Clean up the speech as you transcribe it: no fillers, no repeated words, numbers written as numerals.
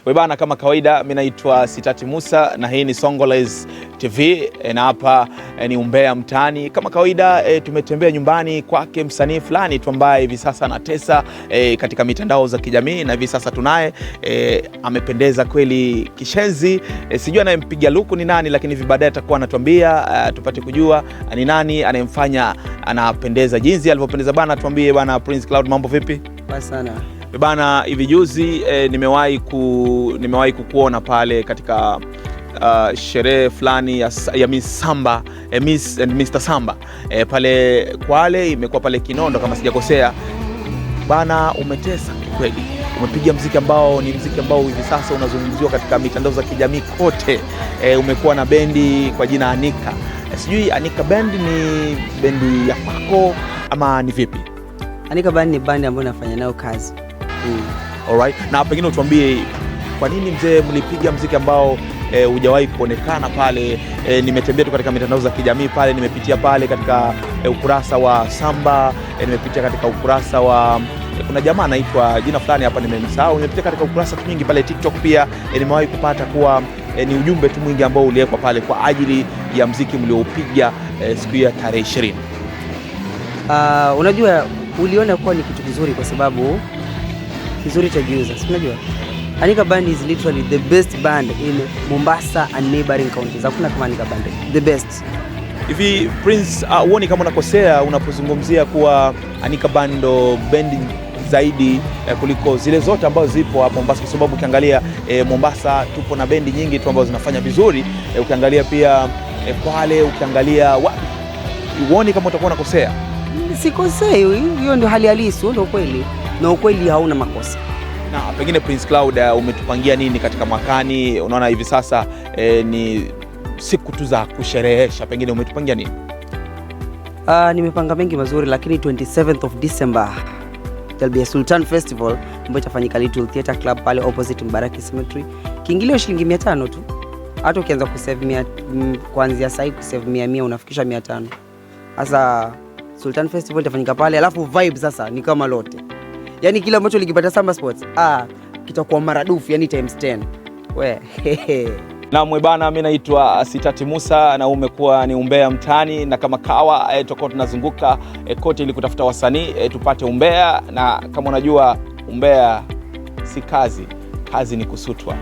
Webana, kama kawaida mimi naitwa Sitati Musa na hii ni Songolez TV na hapa ni Umbea Mtaani. Kama kawaida tumetembea nyumbani kwake msanii fulani tu ambaye hivi sasa anatesa katika mitandao za kijamii na hivi sasa tunaye amependeza kweli kishenzi. Sijui anayempiga luku ni nani, lakini hivi baadaye atakuwa anatuambia tupate kujua ni nani anayemfanya anapendeza jinsi alivyopendeza bana. Tuambie bana Prince Cloud, mambo vipi? Poa sana. Bana, hivi juzi nimewahi kukuona pale katika sherehe fulani ya Miss Samba, Miss and Mr. Samba pale Kwale, imekuwa pale Kinondo kama sijakosea. Bana, umetesa kweli. Umepiga mziki ambao ni mziki ambao hivi sasa unazungumziwa katika mitandao za kijamii kote. Umekuwa na bendi kwa jina Anika. Sijui Anika Band ni bendi ya kwako ama ni vipi? Anika Band ni band ambayo nafanya nayo kazi. Alright. Na pengine utuambie kwa nini mzee mlipiga mziki ambao hujawahi kuonekana pale. Nimetembea tu katika mitandao za kijamii pale, nimepitia pale katika ukurasa wa Samba, nimepitia katika ukurasa wa kuna jamaa anaitwa jina fulani hapa nimemsahau, nimepitia katika ukurasa nyingi pale TikTok pia, nimewahi kupata kuwa ni ujumbe tu mwingi ambao uliwekwa pale kwa ajili ya mziki mliopiga siku ya tarehe 20. Unajua uliona kuwa ni kitu kizuri kwa sababu kizuri cha giuza. Unajua Anika Band is literally the best band in Mombasa and neighboring counties. Hakuna kama Anika Band. The best. Hivi Prince, uone kama unakosea unapozungumzia kuwa Anika Band ndo bendi zaidi kuliko zile zote ambazo zipo hapa Mombasa, kwa sababu ukiangalia Mombasa tupo na bendi nyingi tu ambazo zinafanya vizuri. Ukiangalia pia Kwale, ukiangalia uone kama utakuwa unakosea. Sikosei, hiyo ndio hali halisi, ndio kweli. Na ukweli hauna makosa. Na pengine Prince Cloud, umetupangia nini katika mwakani? Unaona hivi sasa ni siku tu za kusherehesha, pengine umetupangia nini? Nimepanga mengi mazuri, lakini 27th of December there'll be a Sultan Festival ambayo itafanyika Little Theatre Club pale opposite Mbaraki Cemetery. Kiingilio shilingi 500 tu. Hata ukianza kusave kuanzia sasa kusave 100 unafikisha 500. Sasa Sultan Festival itafanyika pale, alafu vibe sasa ni kama lote. Yaani kila ambacho likipata Samba Sports kitakuwa maradufu, yani times 10. Na mwebana, mimi naitwa Sitati Musa na umekuwa ni Umbea Mtaani, na kama kawa tutakuwa tunazunguka kote ili kutafuta wasanii tupate umbea, na kama unajua umbea si kazi, kazi ni kusutwa.